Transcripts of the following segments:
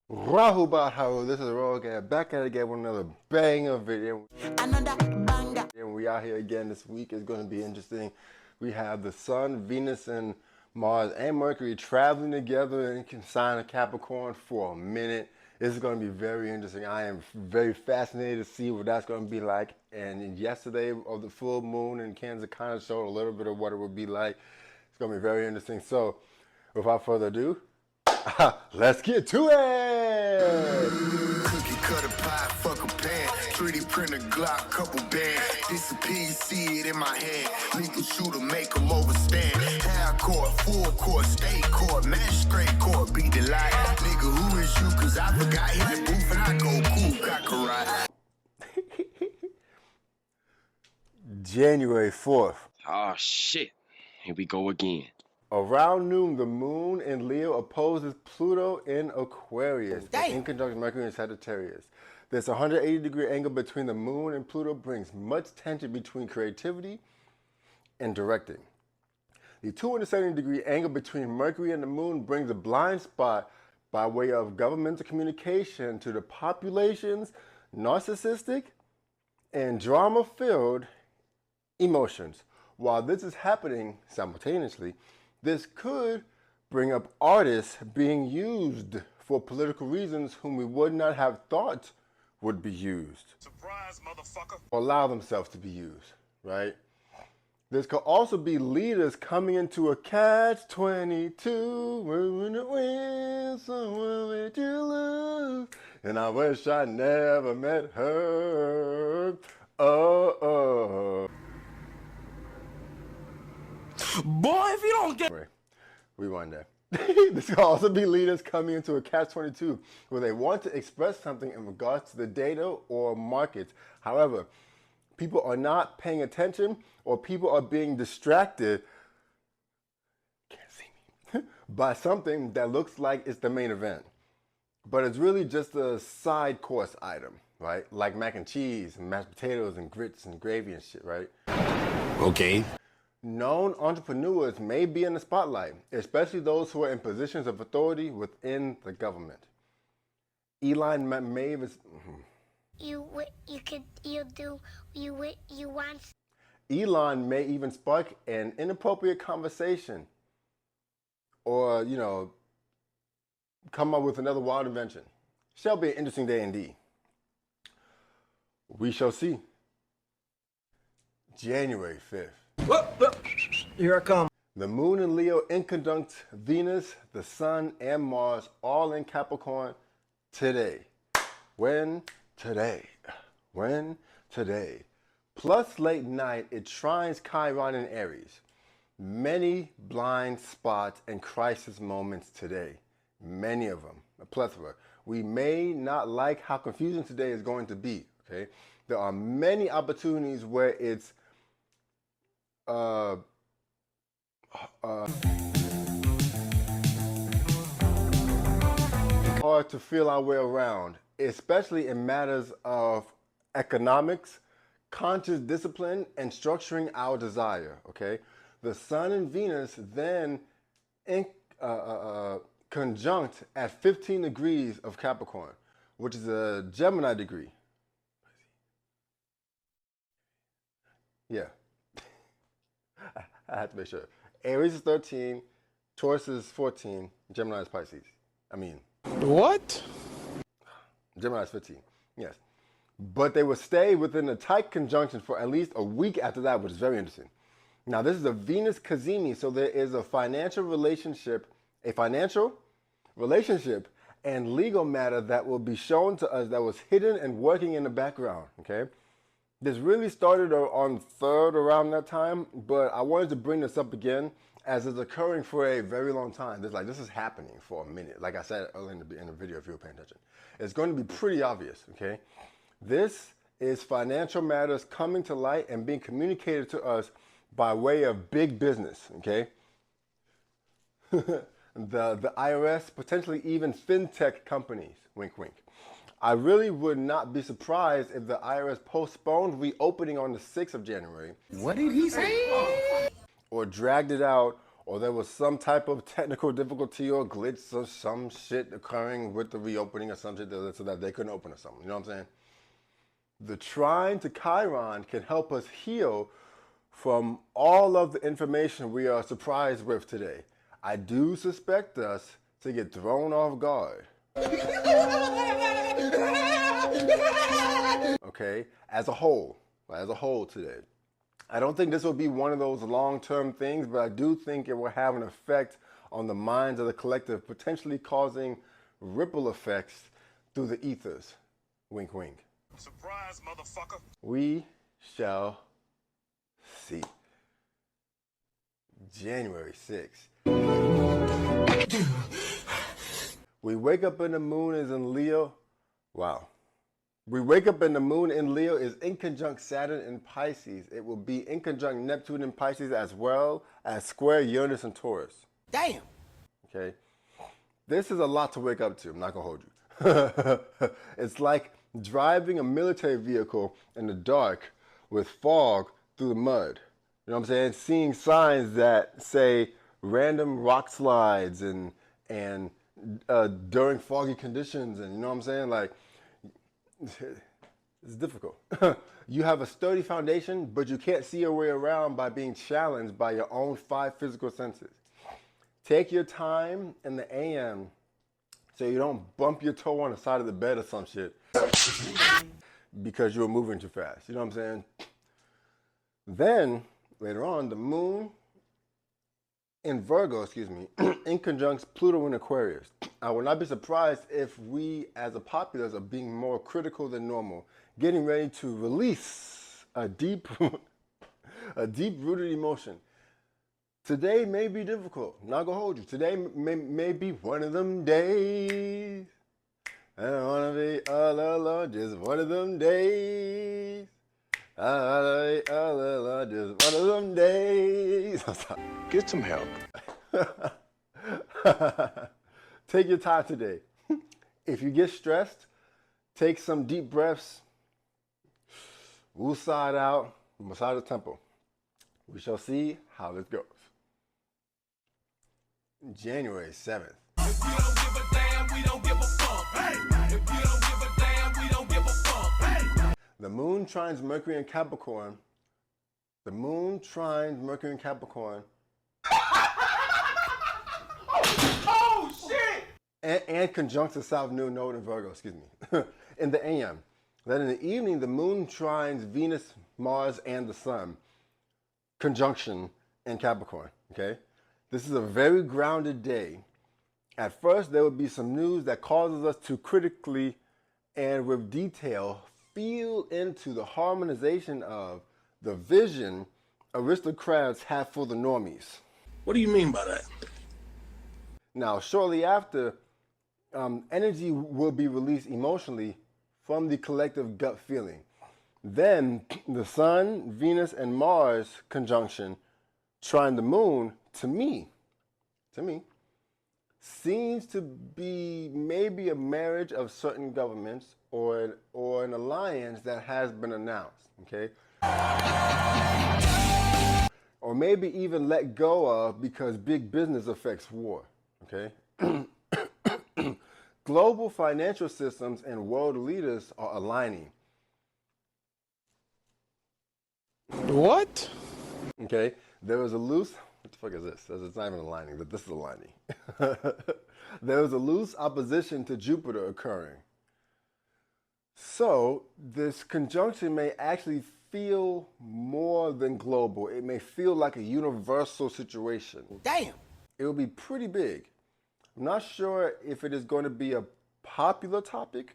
Rahubat how this is Rogan back at it again with another banger video. Another banger. And we out here again this week. It's going to be interesting. We have the Sun, Venus, and Mars and Mercury traveling together and can sign a Capricorn for a minute. This is going to be very interesting. I am very fascinated to see what that's going to be like. And yesterday of the full moon in Kansas kind of showed a little bit of what it would be like. It's going to be very interesting. So without further ado, let's get to it! Cookie cutter pie, fuck a pan. 3D printer Glock, couple band. Disappear, see it in my hand. Legal shooter, make them overstand. Half court, full court, state court, magistrate court, beat the light. Nigga, who is you? Cause I forgot hit the booth and I go cool, got karate. January 4th. Oh shit, here we go again. Around noon, the moon in Leo opposes Pluto in Aquarius, and in conjunction Mercury in Sagittarius. This 180-degree angle between the moon and Pluto brings much tension between creativity and directing. The 270-degree angle between Mercury and the moon brings a blind spot by way of governmental communication to the population's narcissistic and drama-filled emotions. While this is happening simultaneously, this could bring up artists being used for political reasons whom we would not have thought would be used. Surprise, motherfucker. Or allow themselves to be used, right? This could also be leaders coming into a catch-22. We're gonna win, someone with you lose. And I wish I never met her. Oh. Boy, if you don't get... Rewind that. This could also be leaders coming into a catch-22 where they want to express something in regards to the data or markets. However, people are not paying attention or people are being distracted, can't see me, by something that looks like it's the main event. But it's really just a side course item, right? Like mac and cheese and mashed potatoes and grits and gravy and shit, right? Okay. Known entrepreneurs may be in the spotlight, especially those who are in positions of authority within the government. Elon may even... Elon may even spark an inappropriate conversation or, come up with another wild invention. Shall be an interesting day indeed. We shall see. January 5th. Here I come. The moon in Leo in conjunct Venus, the sun, and Mars all in Capricorn today. When? Today. When? Today. Plus late night, it trines Chiron in Aries. Many blind spots and crisis moments today. Many of them. A plethora. We may not like how confusing today is going to be. Okay. There are many opportunities where it's hard to feel our way around, especially in matters of economics, conscious discipline, and structuring our desire, okay? The Sun and Venus then conjunct at 15 degrees of Capricorn, which is a Gemini degree. Yeah. I have to make sure. Aries is 13, Taurus is 14, Gemini is Pisces. What? Gemini is 15, yes. But they will stay within a tight conjunction for at least a week after that, which is very interesting. Now, this is a Venus Cazimi, so there is a financial relationship and legal matter that will be shown to us that was hidden and working in the background, okay? This really started on 3rd around that time, but I wanted to bring this up again as it's occurring for a very long time. This is happening for a minute. Like I said earlier in the video, if you were paying attention. It's going to be pretty obvious, okay? This is financial matters coming to light and being communicated to us by way of big business, okay? the IRS, potentially even fintech companies, wink, wink. I really would not be surprised if the IRS postponed reopening on the 6th of January. What did he say? Or dragged it out or there was some type of technical difficulty or glitch or some shit occurring with the reopening or some shit so that they couldn't open or something. You know what I'm saying? The trine to Chiron can help us heal from all of the information we are surprised with today. I do suspect us to get thrown off guard. Okay, as a whole today. I don't think this will be one of those long-term things, but I do think it will have an effect on the minds of the collective, potentially causing ripple effects through the ethers. Wink, wink. Surprise, motherfucker. We shall see. January 6th. We wake up and the moon is in Leo. Wow. We wake up and the moon in Leo is in conjunct Saturn in Pisces. It will be in conjunct Neptune in Pisces as well as square Uranus in Taurus. Damn. Okay. This is a lot to wake up to. I'm not going to hold you. It's like driving a military vehicle in the dark with fog through the mud. You know what I'm saying? Seeing signs that say random rock slides and during foggy conditions, and you know what I'm saying? Like, it's difficult. You have a sturdy foundation, but you can't see your way around by being challenged by your own 5 physical senses. Take your time in the AM so you don't bump your toe on the side of the bed or some shit because you were moving too fast. You know what I'm saying? Then, later on, the moon in Virgo, in conjunct Pluto in Aquarius. I will not be surprised if we as a populace are being more critical than normal, getting ready to release a deep-rooted emotion. Today may be difficult. I'm not gonna hold you. Today may be one of them days. I don't wanna be all alone, just one of them days. I wanna be all alone, just one of them days. Get some help. Take your time today. If you get stressed, take some deep breaths. Woosah it out, massage the temple. We shall see how this goes. January 7th. If you don't give a damn, we don't give a fuck. Hey! If you don't give a damn, we don't give a fuck. Hey! The moon trines Mercury in Capricorn. The moon trines Mercury in Capricorn. Oh, shit! And conjuncts the South Node in Virgo, in the AM. Then in the evening, the moon trines Venus, Mars, and the Sun. Conjunction in Capricorn, okay? This is a very grounded day. At first, there will be some news that causes us to critically and with detail feel into the harmonization of the vision aristocrats have for the normies. What do you mean by that? Now, shortly after, energy will be released emotionally from the collective gut feeling. Then the Sun, Venus, and Mars conjunction trine the moon, to me, seems to be maybe a marriage of certain governments or an alliance that has been announced, okay? Or maybe even let go of because big business affects war, okay? Global financial systems and world leaders are aligning. What? Okay, there was a loose, what the fuck is this? It's not even aligning, but this is aligning. There was a loose opposition to Jupiter occurring. So this conjunction may actually feel more than global. It may feel like a universal situation. Damn. It will be pretty big. I'm not sure if it is going to be a popular topic,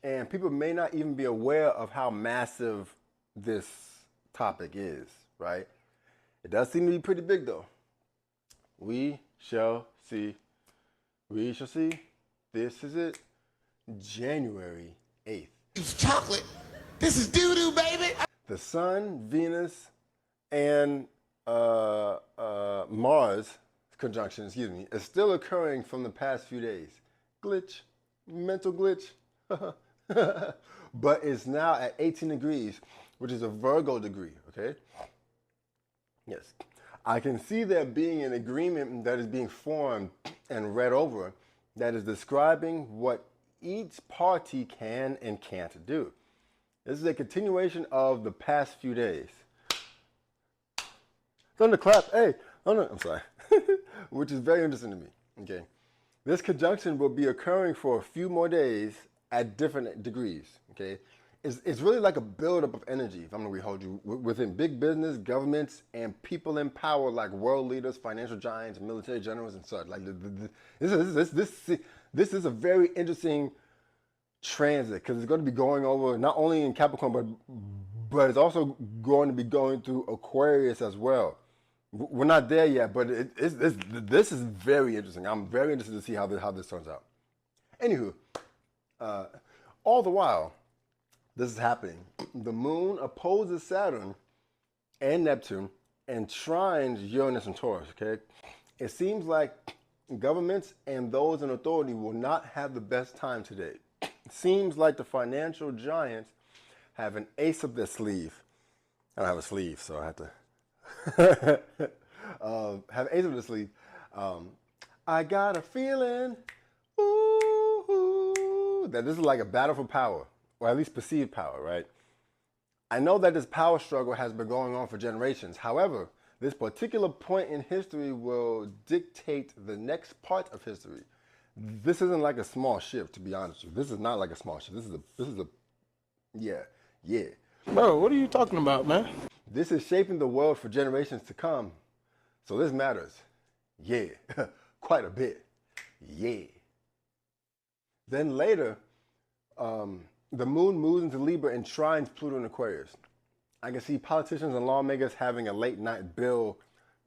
and people may not even be aware of how massive this topic is, right? It does seem to be pretty big, though. We shall see. We shall see. This is it. January 8th. It's chocolate. This is doo-doo, baby. The Sun, Venus, and Mars conjunction, is still occurring from the past few days. Glitch, mental glitch. But it's now at 18 degrees, which is a Virgo degree, okay? Yes. I can see there being an agreement that is being formed and read over that is describing what each party can and can't do. This is a continuation of the past few days. Thunderclap, hey, I'm sorry, which is very interesting to me. Okay, this conjunction will be occurring for a few more days at different degrees. Okay, it's really like a buildup of energy. If I'm going to hold you within big business, governments, and people in power like world leaders, financial giants, military generals, and such. Like this is a very interesting transit because it's going to be going over not only in Capricorn, but it's also going to be going through Aquarius as well. We're not there yet, but this is very interesting. I'm very interested to see how this turns out. Anywho, all the while this is happening, the moon opposes Saturn and Neptune and trines Uranus and Taurus, okay? It seems like governments and those in authority will not have the best time today. It seems like the financial giants have an ace up their sleeve. I don't have a sleeve, so I have to have ace up their sleeve. I got a feeling, that this is like a battle for power, or at least perceived power, right? I know that this power struggle has been going on for generations. However, this particular point in history will dictate the next part of history. This isn't like a small shift, to be honest with you. This is not like a small shift. This is a, yeah. Bro, what are you talking about, man? This is shaping the world for generations to come. So this matters. Yeah, quite a bit. Yeah. Then later, the moon moves into Libra and trines Pluto in Aquarius. I can see politicians and lawmakers having a late night bill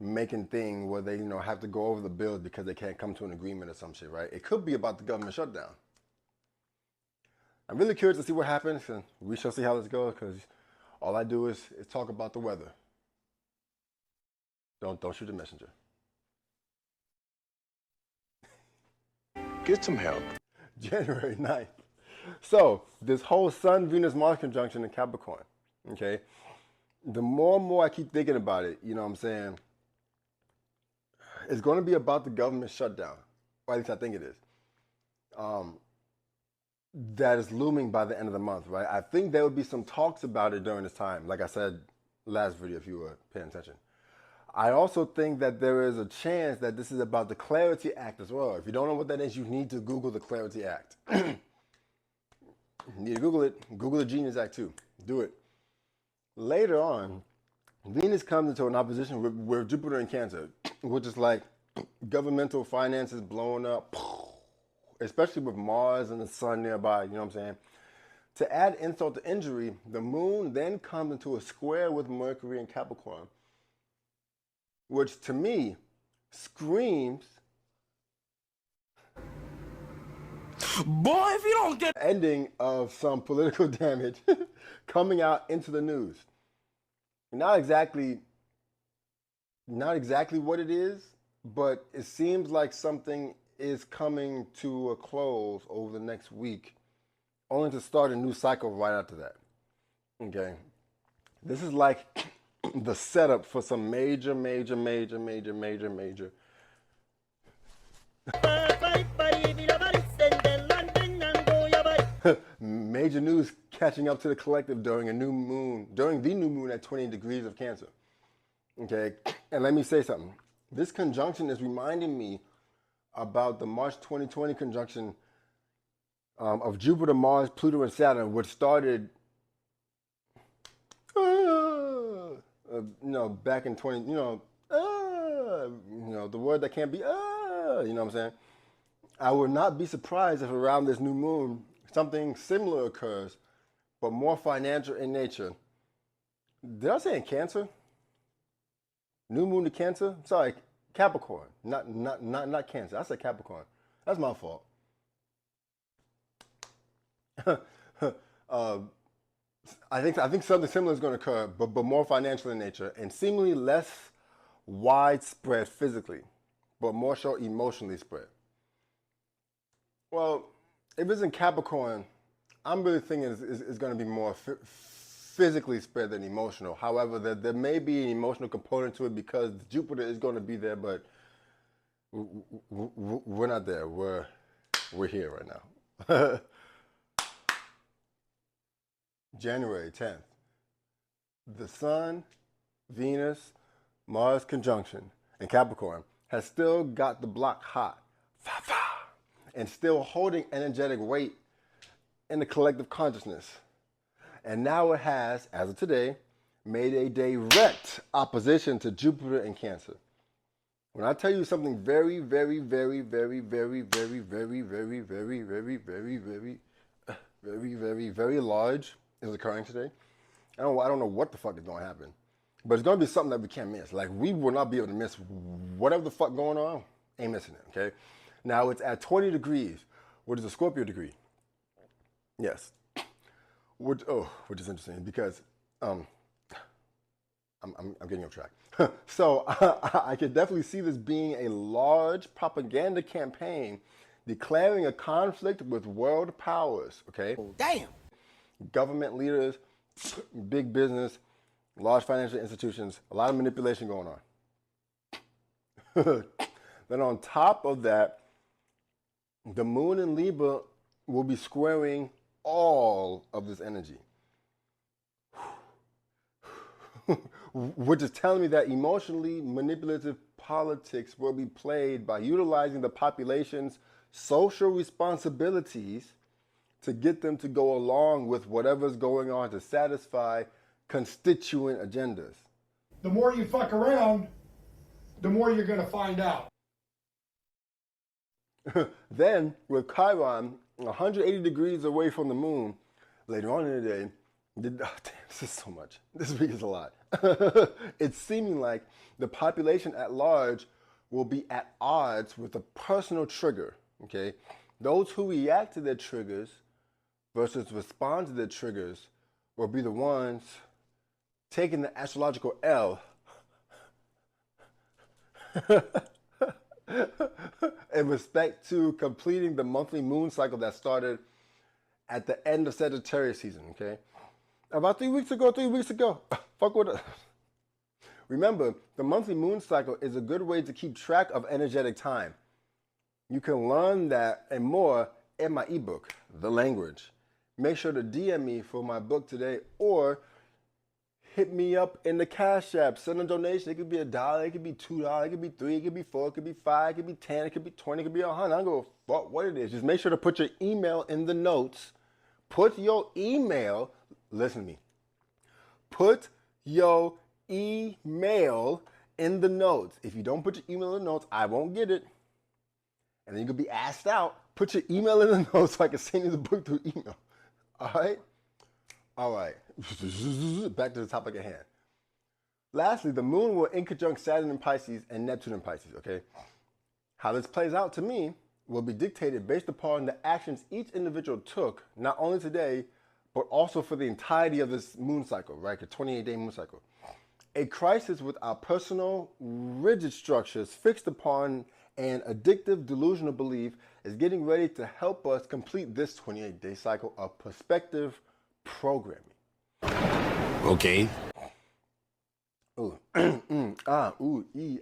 making thing where they, have to go over the bills because they can't come to an agreement or some shit, right? It could be about the government shutdown. I'm really curious to see what happens, and we shall see how this goes, because all I do is talk about the weather. Don't shoot the messenger. Get some help. January 9th. So, this whole Sun-Venus-Mars conjunction in Capricorn, okay? The more and more I keep thinking about it, you know what I'm saying? It's going to be about the government shutdown. Or at least I think it is. That is looming by the end of the month, right? I think there will be some talks about it during this time. Like I said last video, if you were paying attention. I also think that there is a chance that this is about the Clarity Act as well. If you don't know what that is, you need to Google the Clarity Act. You need to Google it. Google the Genius Act too. Do it. Later on, Venus comes into an opposition with Jupiter in Cancer, which is like governmental finances blowing up, especially with Mars and the Sun nearby, you know what I'm saying? To add insult to injury, the moon then comes into a square with Mercury in Capricorn, which to me screams, Boy, if you don't get ending of some political damage coming out into the news. Not exactly what it is, but it seems like something is coming to a close over the next week, only to start a new cycle right after that. Okay. This is like the setup for some major major news catching up to the collective during the new moon at 20 degrees of Cancer. Okay, and let me say something. This conjunction is reminding me about the March 2020 conjunction of Jupiter, Mars, Pluto, and Saturn, which started, back in 20, the word that can't be, you know what I'm saying? I would not be surprised if around this new moon, something similar occurs, but more financial in nature. Did I say in Cancer? New moon to Cancer? Sorry, Capricorn, not Cancer. I said Capricorn. That's my fault. I think something similar is going to occur, but more financial in nature and seemingly less widespread physically, but more so emotionally spread. Well, if it's in Capricorn, I'm really thinking it's going to be more physically spare than emotional. However, there may be an emotional component to it because Jupiter is going to be there, but we're not there. We're here right now. January 10th. The Sun, Venus, Mars conjunction in Capricorn has still got the block hot and still holding energetic weight in the collective consciousness. And now it has, as of today, made a direct opposition to Jupiter in Cancer. When I tell you something very, very, very, very, very, very, very, very, very, very, very, very, very large is occurring today, I don't know what the fuck is going to happen. But it's going to be something that we can't miss. Like, we will not be able to miss whatever the fuck going on. Ain't missing it, okay? Now, it's at 20 degrees, which is a Scorpio degree. Yes. Which is interesting because I'm getting off track. So, I could definitely see this being a large propaganda campaign declaring a conflict with world powers, okay? Damn. Government leaders, big business, large financial institutions, a lot of manipulation going on. Then on top of that, the moon in Libra will be squaring all of this energy. Which is telling me that emotionally manipulative politics will be played by utilizing the population's social responsibilities to get them to go along with whatever's going on to satisfy constituent agendas. The more you fuck around, the more you're going to find out. Then, with Chiron 180 degrees away from the moon, later on in the day, damn, this is so much. This week is a lot. It's seeming like the population at large will be at odds with a personal trigger, okay? Those who react to their triggers versus respond to their triggers will be the ones taking the astrological L in respect to completing the monthly moon cycle that started at the end of Sagittarius season, okay? About 3 weeks ago, fuck with it. Remember, the monthly moon cycle is a good way to keep track of energetic time. You can learn that and more in my ebook, The Language. Make sure to DM me for my book today or hit me up in the Cash App. Send a donation. It could be $1, it could be $2, it could be $3, it could be $4, it could be $5, it could be $10, it could be $20, it could be $100. I don't give a fuck what it is. Just make sure to put your email in the notes. Put your email, listen to me. Put your email in the notes. If you don't put your email in the notes, I won't get it. And then you could be asked out. Put your email in the notes so I can send you the book through email. All right? All right. Back to the topic at hand. Lastly, the moon will in conjunct Saturn in Pisces and Neptune in Pisces, okay? How this plays out to me will be dictated based upon the actions each individual took, not only today, but also for the entirety of this moon cycle, right? A 28-day moon cycle. A crisis with our personal, rigid structures fixed upon an addictive, delusional belief is getting ready to help us complete this 28-day cycle of perspective programming. Okay. Ooh. Ooh, ee,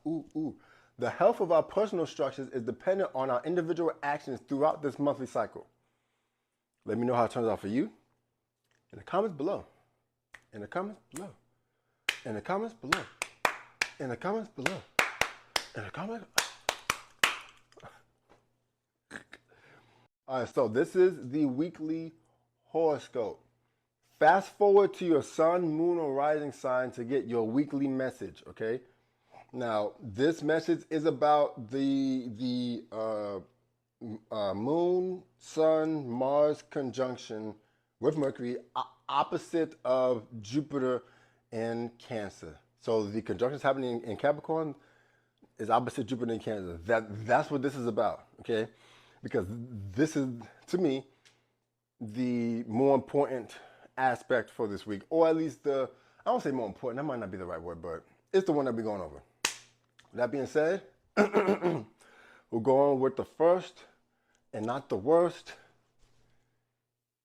ooh. The health of our personal structures is dependent on our individual actions throughout this monthly cycle. Let me know how it turns out for you in the comments below. In the comments below. In the comments below. In the comments below. In the comments. All right, so this is the weekly horoscope. Fast forward to your sun, moon, or rising sign to get your weekly message, okay? Now, this message is about the moon, sun, Mars conjunction with Mercury opposite of Jupiter in Cancer. So the conjunction is happening in Capricorn is opposite Jupiter in Cancer. That's what this is about, okay? Because this is, to me, the more important aspect for this week, or at least I don't say more important, that might not be the right word, but it's the one that we're going over. That being said, we'll go on with the first and not the worst,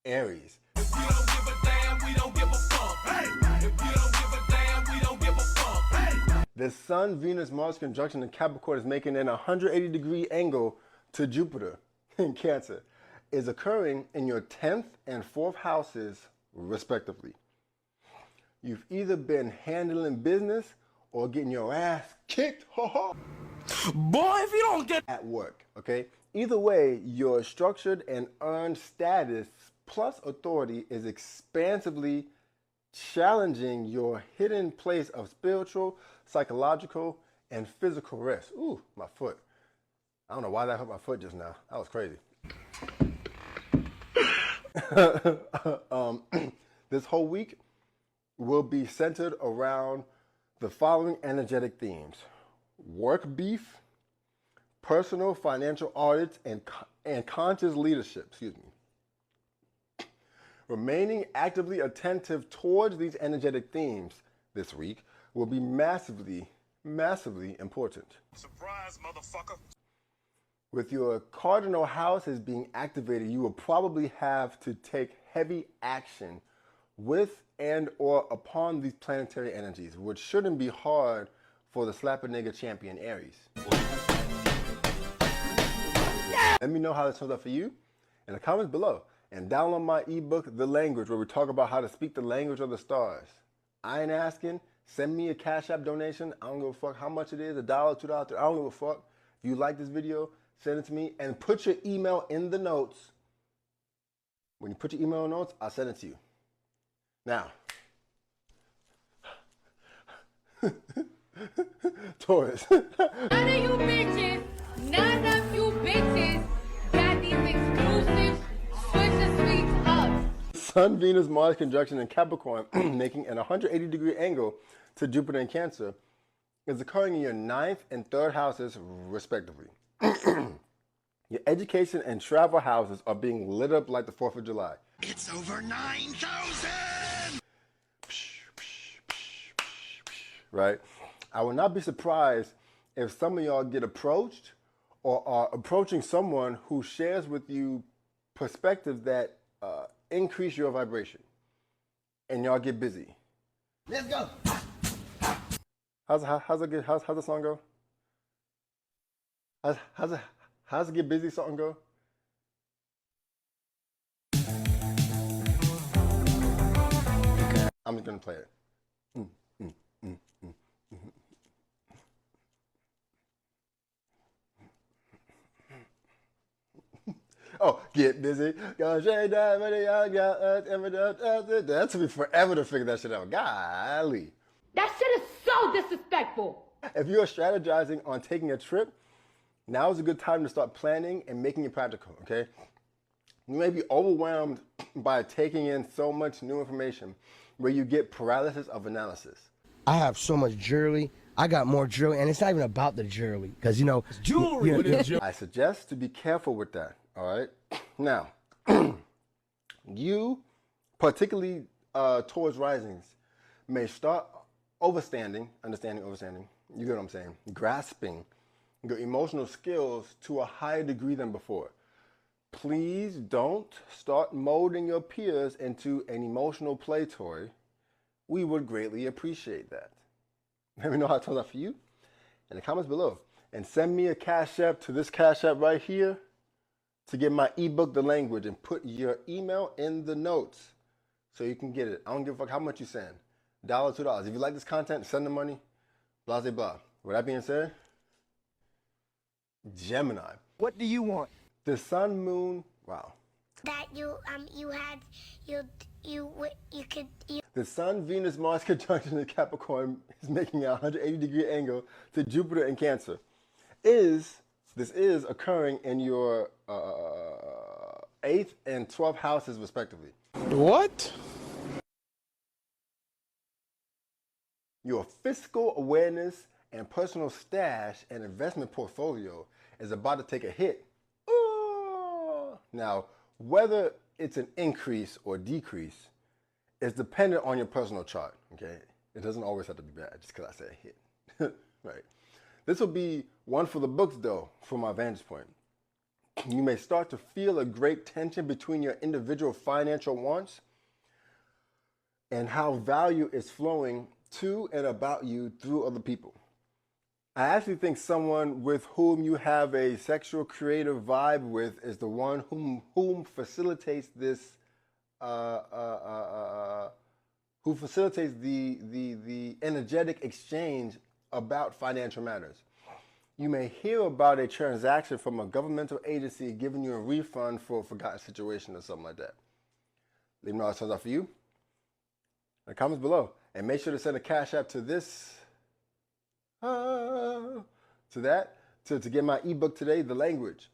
Aries. you don't give a damn, we don't give a fuck. Hey, if you don't give a damn, we don't give a fuck. Hey. The Sun, Venus, Mars conjunction in Capricorn is making an 180-degree angle to Jupiter in Cancer. Is occurring in your 10th and 4th houses, respectively. You've either been handling business or getting your ass kicked, boy, if you don't get at work, okay? Either way, your structured and earned status plus authority is expansively challenging your hidden place of spiritual, psychological, and physical rest. Ooh, my foot. I don't know why that hurt my foot just now. That was crazy. This whole week will be centered around the following energetic themes: work beef, personal financial audits, and conscious leadership. Excuse me. Remaining actively attentive towards these energetic themes this week will be massively important. Surprise, motherfucker. With your cardinal houses being activated, you will probably have to take heavy action with and or upon these planetary energies, which shouldn't be hard for the slapper nigga champion Aries. Let me know how this turns out for you in the comments below, and download my ebook, The Language, where we talk about how to speak the language of the stars. I ain't asking. Send me a Cash App donation. I don't give a fuck how much it is, $1, $2, $3. I don't give a fuck. If you like this video, send it to me and put your email in the notes. When you put your email in the notes, I'll send it to you. Now, Taurus. None of you bitches got these exclusive Swisher Sweets up. Sun, Venus, Mars conjunction in Capricorn, making an 180-degree angle to Jupiter in Cancer, is occurring in your 9th and 3rd houses, respectively. Your education and travel houses are being lit up like the 4th of July. It's over 9,000! Right? I would not be surprised if some of y'all get approached or are approaching someone who shares with you perspectives that increase your vibration. And y'all get busy. Let's go! How's the song go? How's it get busy song go? I'm just gonna play it. Oh, get busy. That took me forever to figure that shit out. Golly. That shit is so disrespectful. If you're strategizing on taking a trip, now is a good time to start planning and making it practical, okay? You may be overwhelmed by taking in so much new information where you get paralysis of analysis. I have so much jewelry. I got more jewelry, and it's not even about the jewelry, because, you know, jewelry. I suggest to be careful with that, all right? Now, you, particularly towards risings, may start understanding, you get what I'm saying, grasping your emotional skills to a higher degree than before. Please don't start molding your peers into an emotional play toy. We would greatly appreciate that. Let me know how it turns out for you in the comments below. And send me a Cash App to this Cash App right here to get my ebook, The Language, and put your email in the notes so you can get it. I don't give a fuck how much you send. $1, $2. If you like this content, send the money. Blah, blah, blah. With that being said, Gemini. What do you want? The sun, moon, wow. The Sun, Venus, Mars conjunction in Capricorn is making a 180-degree angle to Jupiter in Cancer. This is occurring in your 8th and 12th houses, respectively. What? Your fiscal awareness and personal stash and investment portfolio is about to take a hit. Now, whether it's an increase or decrease is dependent on your personal chart, okay? It doesn't always have to be bad just because I said hit, right? This will be one for the books, though, from my vantage point. You may start to feel a great tension between your individual financial wants and how value is flowing to and about you through other people. I actually think someone with whom you have a sexual creative vibe with is the one whom facilitates this, who facilitates the energetic exchange about financial matters. You may hear about a transaction from a governmental agency giving you a refund for a forgotten situation or something like that. Let me know how it turns out for you in the comments below. And make sure to send a cash app to this, to get my ebook today, The Language.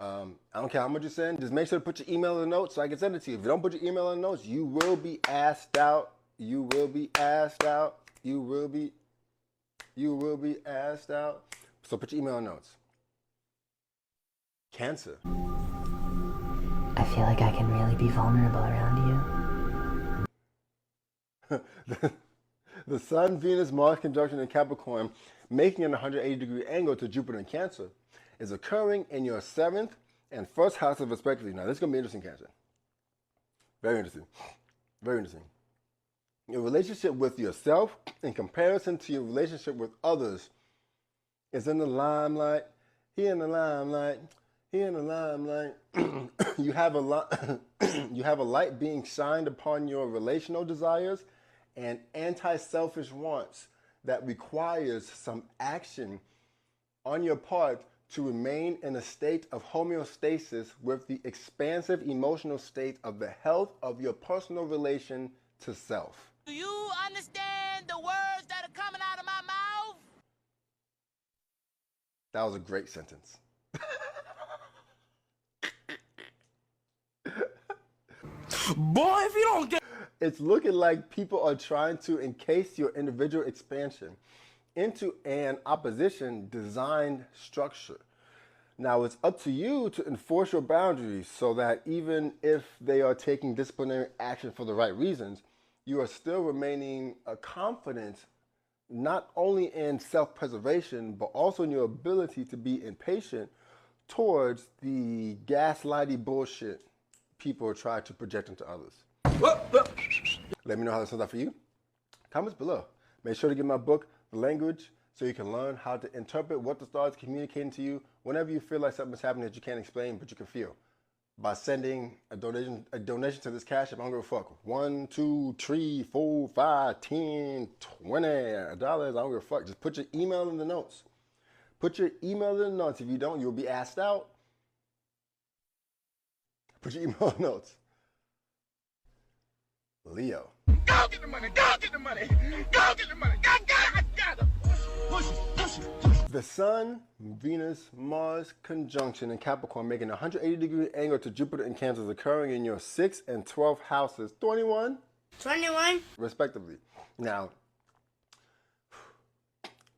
I don't care how much you send, just make sure to put your email in the notes so I can send it to you. If you don't put your email in the notes, you will be asked out. You will be asked out. You will be asked out. So put your email in the notes. Cancer. I feel like I can really be vulnerable around you. The Sun, Venus, Mars conjunction in Capricorn, making an 180-degree angle to Jupiter in Cancer, is occurring in your 7th and 1st houses respectively. Now, this is going to be interesting, Cancer. Very interesting. Very interesting. Your relationship with yourself in comparison to your relationship with others is in the limelight. He in the limelight. He in the limelight. You have a light being shined upon your relational desires and anti-selfish wants that requires some action on your part to remain in a state of homeostasis with the expansive emotional state of the health of your personal relation to self. Do you understand the words that are coming out of my mouth? That was a great sentence. Boy, if you don't get... It's looking like people are trying to encase your individual expansion into an opposition designed structure. Now, it's up to you to enforce your boundaries so that even if they are taking disciplinary action for the right reasons, you are still remaining confident not only in self-preservation, but also in your ability to be impatient towards the gaslighty bullshit people try to project into others. Let me know how this turns out for you. Comments below. Make sure to get my book, The Language, so you can learn how to interpret what the stars are communicating to you whenever you feel like something's happening that you can't explain, but you can feel. By sending a donation to this cash app, I don't give a fuck. 1, 2, 3, 4, 5, 10, 20 $. I don't give a fuck. Just put your email in the notes. Put your email in the notes. If you don't, you'll be asked out. Put your email in the notes. Leo. Go get the money! Go get the money! Go get the money! I got it! Push it! Push it! Push it! The Sun, Venus, Mars conjunction in Capricorn, making a 180-degree angle to Jupiter in Cancer, is occurring in your 6th and 12th houses, 21, respectively. Now,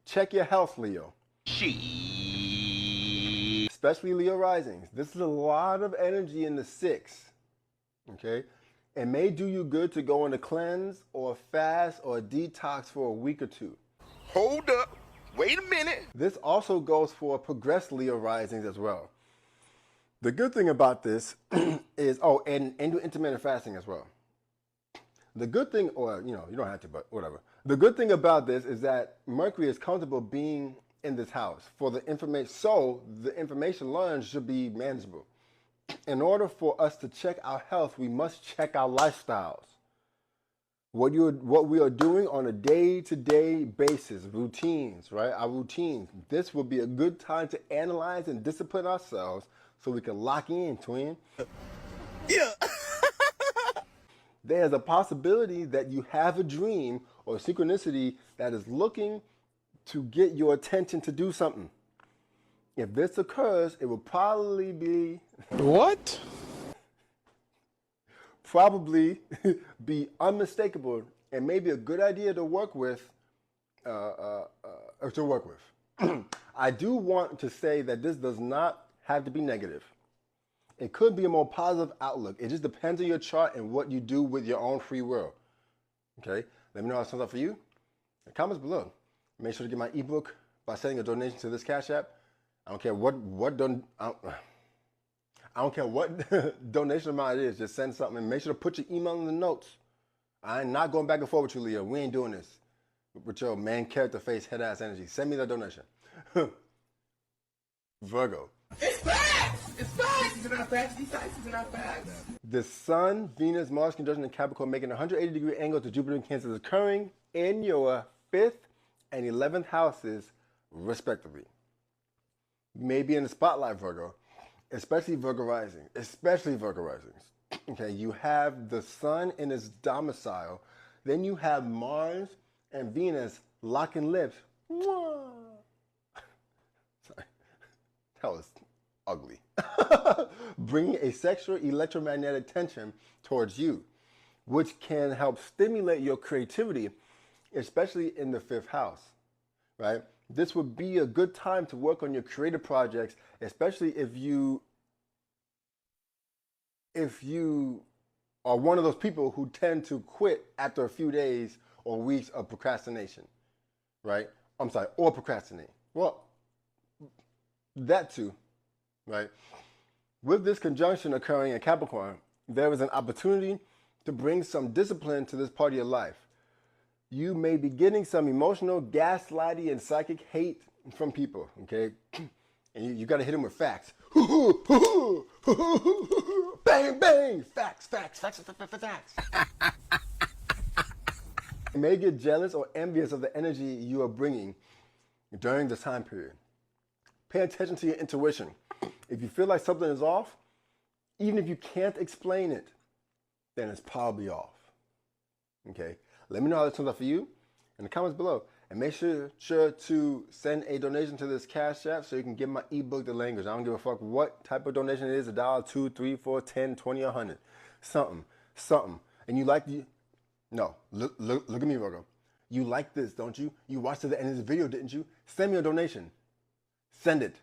check your health, Leo. Especially Leo risings. This is a lot of energy in the 6th. Okay? It may do you good to go on a cleanse or a fast or a detox for a week or two. Hold up. Wait a minute. This also goes for progressed Leo risings as well. The good thing about this is, and do intermittent fasting as well. The good thing, or you don't have to, but whatever. The good thing about this is that Mercury is comfortable being in this house for the information, so the information learned should be manageable. In order for us to check our health, we must check our lifestyles. What we are doing on a day-to-day basis, routines, right? Our routines. This will be a good time to analyze and discipline ourselves so we can lock in, twin. Yeah. There's a possibility that you have a dream or a synchronicity that is looking to get your attention to do something. If this occurs, it will probably be... What? Probably be unmistakable and maybe a good idea to work with. I do want to say that this does not have to be negative. It could be a more positive outlook. It just depends on your chart and what you do with your own free will. Okay? Let me know how it turns out for you. In the comments below. Make sure to get my ebook by sending a donation to this Cash App. I don't care what donation amount it is. Just send something and make sure to put your email in the notes. I'm not going back and forth with you, Leo. We ain't doing this with your man character face, head ass energy. Send me that donation. Virgo. It's facts! It's facts! These are not facts. These are not facts. The Sun, Venus, Mars conjunction in Capricorn making a 180-degree angle to Jupiter and Cancer is occurring in your 5th and 11th houses, respectively. You may be in the spotlight, Virgo, especially Virgo rising, especially Virgo risings. Okay, you have the Sun in its domicile, then you have Mars and Venus locking lips. Mwah. Sorry, that was ugly. Bringing a sexual electromagnetic tension towards you, which can help stimulate your creativity, especially in the 5th house, right? This would be a good time to work on your creative projects, especially if you are one of those people who tend to quit after a few days or weeks of procrastination, right? I'm sorry, or procrastinate. Well, that too, right? With this conjunction occurring in Capricorn, there is an opportunity to bring some discipline to this part of your life. You may be getting some emotional gaslighting and psychic hate from people, okay? And you got to hit them with facts. Bang, bang! Facts. You may get jealous or envious of the energy you are bringing during this time period. Pay attention to your intuition. If you feel like something is off, even if you can't explain it, then it's probably off. Okay? Let me know how this turns out for you in the comments below. And make sure to send a donation to this Cash App so you can get my ebook, The Language. I don't give a fuck what type of donation it is, $1, $2, $3, $4, $10, $20, $100. Something. And you like the... No, look at me, Virgo. You like this, don't you? You watched to the end of this video, didn't you? Send me a donation. Send it.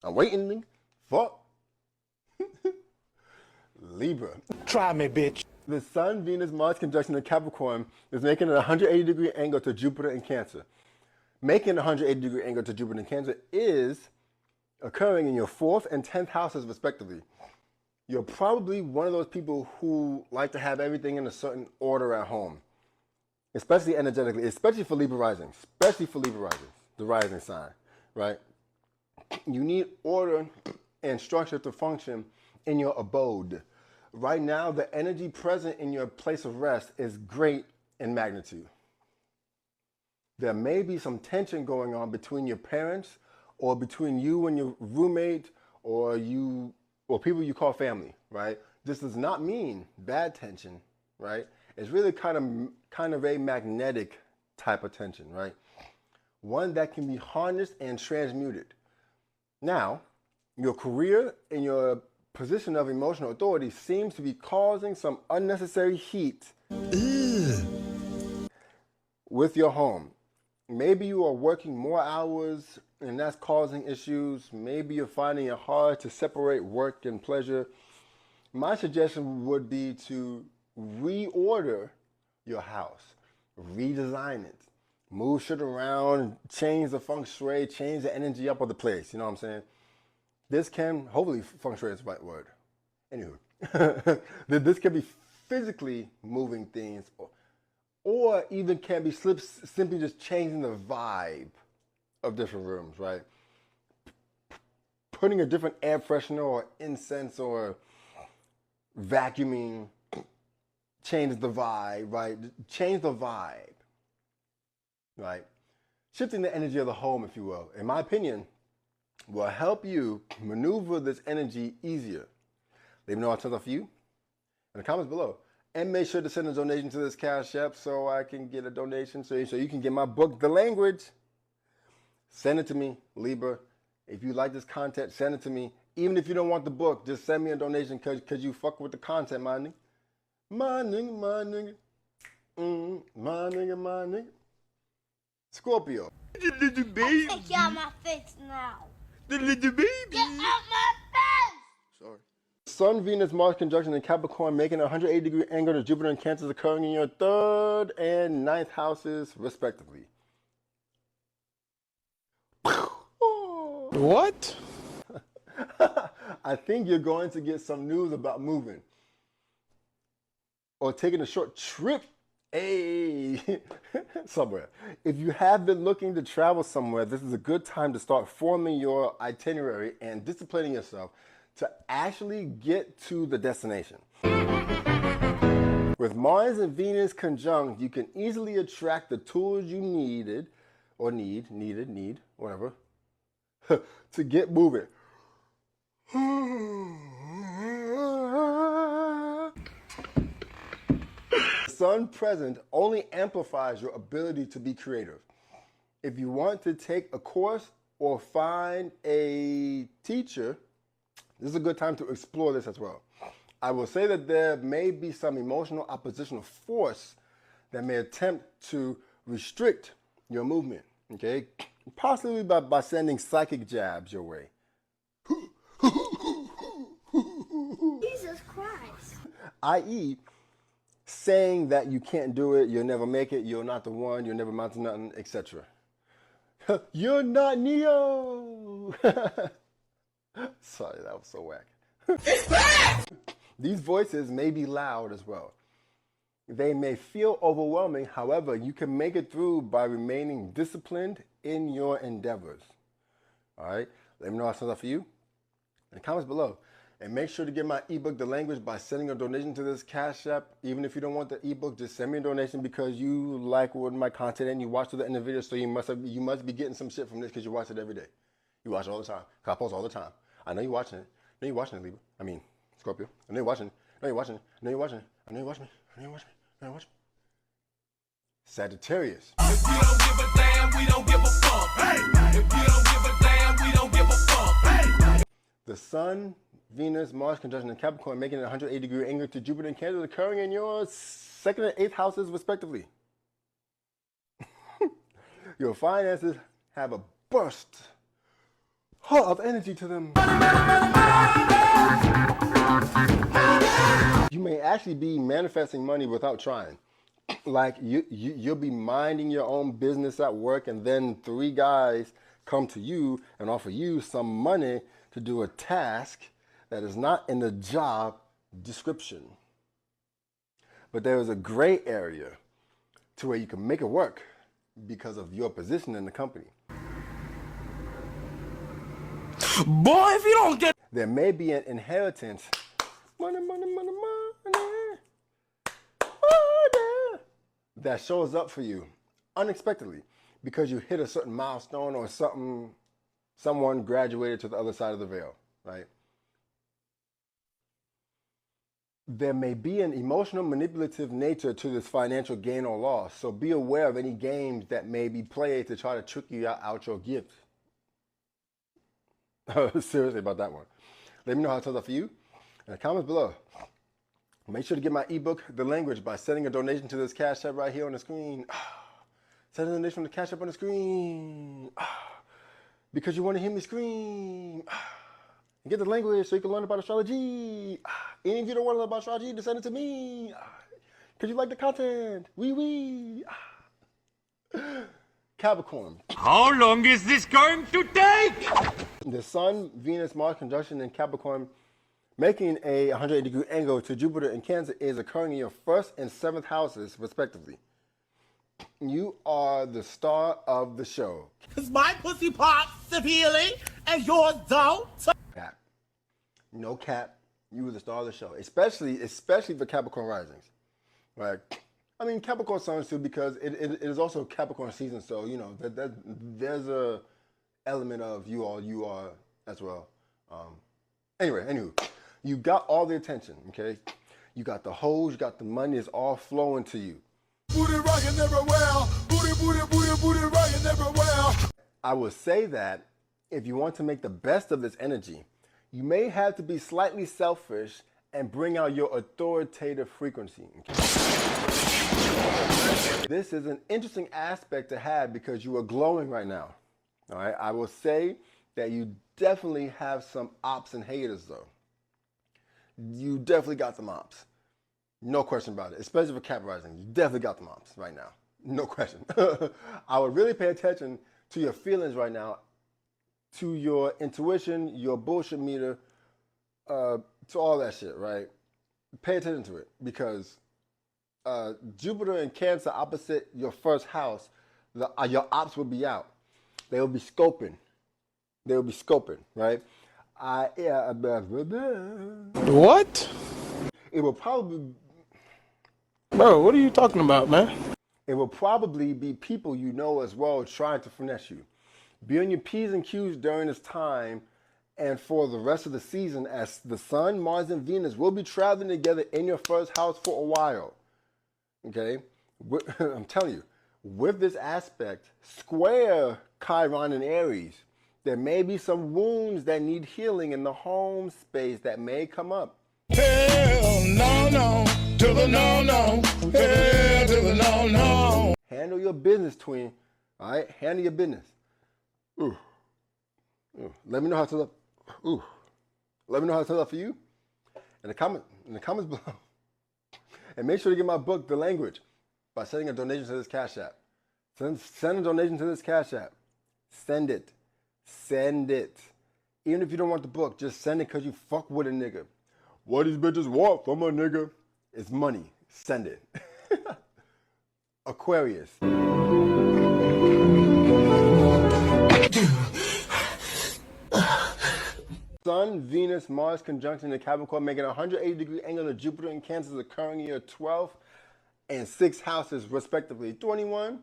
I'm waiting for Libra. Try me, bitch. The Sun, Venus, Mars conjunction in Capricorn is making a 180-degree angle to Jupiter in Cancer. Making a 180-degree angle to Jupiter in Cancer is occurring in your 4th and 10th houses, respectively. You're probably one of those people who like to have everything in a certain order at home, especially energetically, especially for Libra rising, the rising sign, right? You need order and structure to function in your abode. Right now, the energy present in your place of rest is great in magnitude. There may be some tension going on between your parents or between you and your roommate or people you call family, right? This does not mean bad tension, right? It's really kind of a magnetic type of tension, right? One that can be harnessed and transmuted. Now, your career and your position of emotional authority seems to be causing some unnecessary heat with your home. Maybe you are working more hours and that's causing issues. Maybe you're finding it hard to separate work and pleasure. My suggestion would be to reorder your house, redesign it, move shit around, change the feng shui, change the energy up of the place. You know what I'm saying? This can, hopefully feng shui is the right word. Anywho, this can be physically moving things or even can be simply just changing the vibe of different rooms, right? Putting a different air freshener or incense or vacuuming changes the vibe, right? Change the vibe, right? Shifting the energy of the home, if you will, in my opinion, will help you maneuver this energy easier. Let me know how it turns out for you in the comments below. And make sure to send a donation to this Cash App so I can get a donation so you can get my book, The Language. Send it to me, Libra. If you like this content, send it to me. Even if you don't want the book, just send me a donation because you fuck with the content, my nigga. My nigga. My nigga. Scorpio. The little baby. Take you out my face now. The little baby. Get out my face! Sorry. Sun, Venus, Mars conjunction in Capricorn making a 180-degree angle to Jupiter and Cancer is occurring in your 3rd and 9th houses, respectively. What? I think you're going to get some news about moving or taking a short trip somewhere. If you have been looking to travel somewhere, this is a good time to start forming your itinerary and disciplining yourself to actually get to the destination. With Mars and Venus conjunct, you can easily attract the tools you needed, whatever, to get moving. The sun present only amplifies your ability to be creative. If you want to take a course or find a teacher, this is a good time to explore this as well. I will say that there may be some emotional oppositional force that may attempt to restrict your movement, okay? Possibly by sending psychic jabs your way. Jesus Christ. I.e., saying that you can't do it, you'll never make it, you're not the one, you'll never amount to nothing, etc. You're not Neo! Sorry, that was so whack. These voices may be loud as well. They may feel overwhelming, however, you can make it through by remaining disciplined in your endeavors. All right? Let me know how it sounds out for you in the comments below. And make sure to get my ebook, The Language, by sending a donation to this Cash App. Even if you don't want the ebook, just send me a donation because you like what my content and you watch to the end of the video, so you must be getting some shit from this because you watch it every day. You watch it all the time. I post all the time. I know you're watching it. I know you're watching it, Libra. I mean, Scorpio. I know you're watching it. I know you're watching it. I know you're watching it. I know you're watching it. I know you're watching it. I know you're watching it. Sagittarius. If you don't give a damn, we don't give a fuck. Hey! If you don't give a damn, we don't give a fuck. Hey! The Sun, Venus, Mars conjunction in Capricorn, making a 180-degree angle to Jupiter and Cancer, occurring in your 2nd and 8th houses, respectively. Your finances have a burst of energy to them. You may actually be manifesting money without trying. Like you'll be minding your own business at work, and then 3 guys come to you and offer you some money to do a task that is not in the job description. But there is a gray area to where you can make it work because of your position in the company. Boy, if you don't get... There may be an inheritance. Money, money, money, money. That shows up for you unexpectedly because you hit a certain milestone or someone graduated to the other side of the veil, right? There may be an emotional manipulative nature to this financial gain or loss, so be aware of any games that may be played to try to trick you out your gift. Seriously about that one. Let me know how it turns out for you in the comments below. Make sure to get my ebook, The Language, by sending a donation to this Cash App right here on the screen. Send a donation from the Cash App on the screen. Because you want to hear me scream. And get the language so you can learn about astrology. And if you don't want to learn about astrology, just send it to me. Because you like the content. Wee. Capricorn. How long is this going to take? The Sun, Venus, Mars conjunction in Capricorn, making a 180-degree angle to Jupiter and Cancer, is occurring in your 1st and 7th houses, respectively. You are the star of the show. Is my pussy parts appealing and yours don't? Cap. No cap. You were the star of the show, especially for Capricorn risings. Right? I mean, Capricorn suns too, because it is also Capricorn season, so, you know, there's a element of you are as well. Anywho, you got all the attention, okay? You got the hoes, you got the money, it's all flowing to you. Booty rockin' everywhere. Booty, booty, booty, booty rockin' everywhere. I would say that if you want to make the best of this energy, you may have to be slightly selfish and bring out your authoritative frequency. Okay? This is an interesting aspect to have because you are glowing right now. All right, I will say that you definitely have some ops and haters though. You definitely got some ops. No question about it, especially for Cap Rising. You definitely got the moms right now. No question. I would really pay attention to your feelings right now, to your intuition, your bullshit meter, to all that shit, right? Pay attention to it because Jupiter in Cancer opposite your first house, your ops will be out. They will be scoping. Right? What? It will probably... Bro, what are you talking about, man? It will probably be people you know as well trying to finesse you. Be on your P's and Q's during this time and for the rest of the season, as the Sun, Mars, and Venus will be traveling together in your first house for a while. Okay? I'm telling you, with this aspect, square Chiron and Aries, there may be some wounds that need healing in the home space that may come up. Hell no, to the no. Hell to the no. Handle your business, twin. All right? Handle your business. Ooh. Let me know how to look. Ooh. Let me know how to look for you in the comments below. And make sure to get my book, The Language, by sending a donation to this Cash App. Send a donation to this Cash App. Send it. Even if you don't want the book, just send it because you fuck with a nigga. What these bitches want from a nigga is money. Send it. Aquarius. Sun, Venus, Mars conjunction in Capricorn, making a 180-degree angle to Jupiter in Cancer, occurring in your 12th and 6th houses, respectively. 21.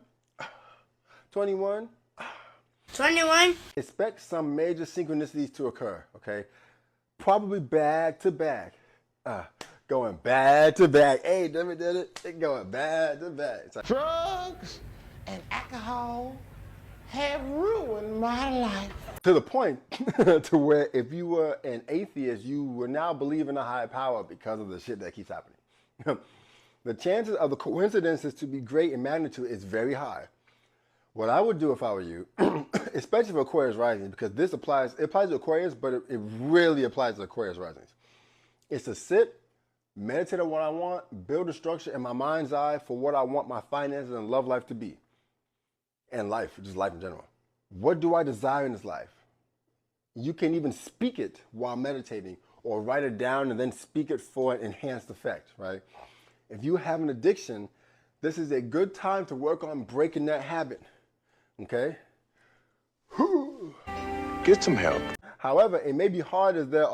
Expect some major synchronicities to occur, okay? Probably back to back. Going back to back. Hey, Jimmy did it. It's going back to back. It's like, Drugs and alcohol have ruined my life. to the point to where if you were an atheist, you would now believe in a higher power because of the shit that keeps happening. The chances of the coincidences to be great in magnitude is very high. What I would do if I were you, especially for Aquarius rising, because it applies to Aquarius, but it really applies to Aquarius risings, is to sit, meditate on what I want, build a structure in my mind's eye for what I want my finances and love life to be. And life, just life in general. What do I desire in this life? You can even speak it while meditating or write it down and then speak it for an enhanced effect, right? If you have an addiction, this is a good time to work on breaking that habit, okay? Get some help. However, it may be hard as there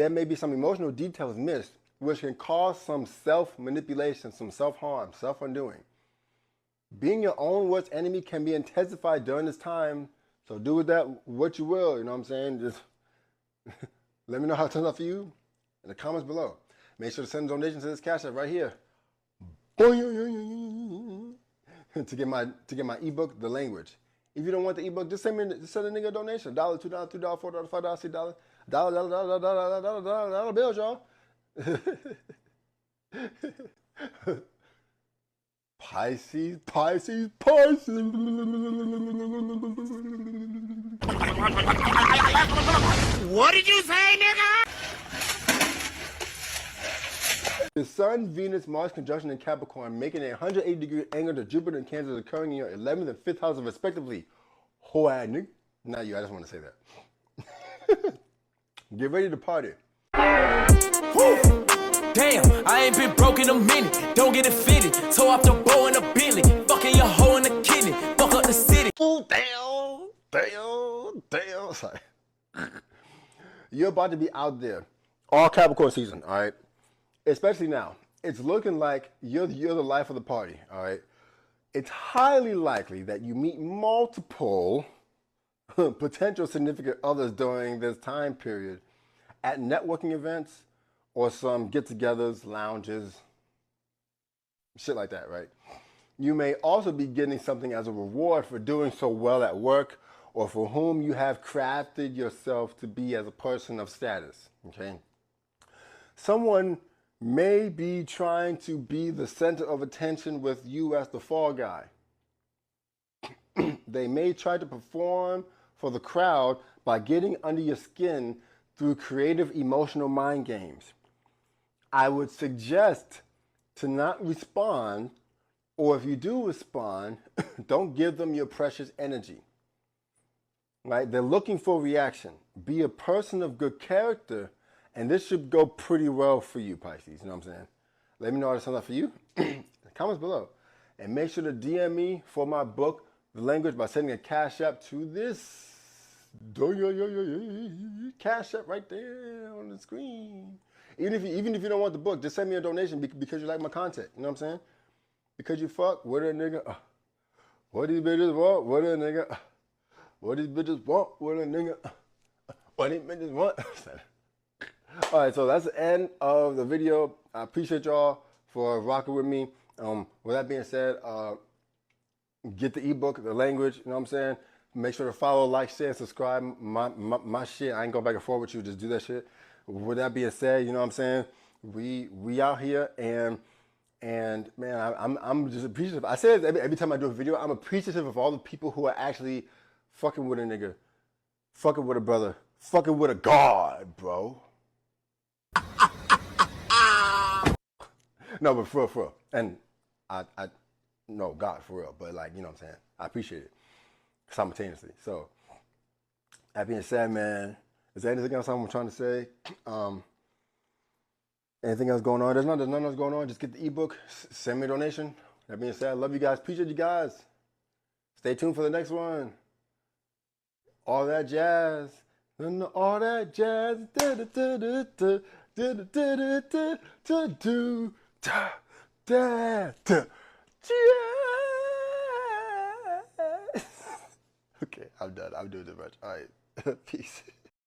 may be some emotional details missed, which can cause some self-manipulation, some self-harm, self-undoing. Being your own worst enemy can be intensified during this time, so do with that what you will, you know what I'm saying? Just let me know how it turns out for you in the comments below. Make sure to send donations to this Cash App right here. To get my ebook, The Language. If you don't want the ebook, just send a nigga a donation. $1, $2, $3, $4, $5, $6, dollar bills, y'all. Pisces. What did you say, nigga? The Sun, Venus, Mars conjunction in Capricorn, making a 180-degree angle to Jupiter and Cancer, occurring in your 11th and 5th houses, respectively. Not you, I just want to say that. Get ready to party. Woo! Damn, I ain't been broke in a minute. Don't get it fitted. Toe off the bow in a Bentley. Fucking your hoe in the kidney. Fuck up the city. Ooh, damn. Sorry. You're about to be out there. All Capricorn season, all right? Especially now. It's looking like you're the life of the party, all right? It's highly likely that you meet multiple potential significant others during this time period at networking events or some get-togethers, lounges, shit like that, right? You may also be getting something as a reward for doing so well at work or for whom you have crafted yourself to be as a person of status, okay? Someone may be trying to be the center of attention with you as the fall guy. They may try to perform for the crowd by getting under your skin through creative emotional mind games. I would suggest to not respond, or if you do respond, don't give them your precious energy. right? They're looking for reaction. Be a person of good character, and this should go pretty well for you, Pisces. You know what I'm saying? Let me know how this sounds like for you. Comments below. And make sure to DM me for my book, The Language, by sending a Cash App to this Cash App right there on the screen. Even if you don't want the book, just send me a donation because you like my content. You know what I'm saying? Because you fuck with a nigga. What these bitches want? What a nigga. What these bitches want? What a nigga. What these bitches want? All right, so that's the end of the video. I appreciate y'all for rocking with me. With that being said, get the ebook, The Language. You know what I'm saying? Make sure to follow, like, share, and subscribe. My shit. I ain't going back and forth with you. Just do that shit. With that being said, you know what I'm saying? We out here, and man, I'm just appreciative. I say it every time I do a video. I'm appreciative of all the people who are actually fucking with a nigga, fucking with a brother, fucking with a god, bro. No, but for real. And I no, God, for real. But like, you know what I'm saying? I appreciate it simultaneously. So, that being said, man, is there anything else I'm trying to say? Anything else going on? There's nothing else going on. Just get the ebook. Send me a donation. That being said, I love you guys. Appreciate you guys. Stay tuned for the next one. All that jazz. All that jazz. Okay, I'm done. I'm doing too much. All right. Peace.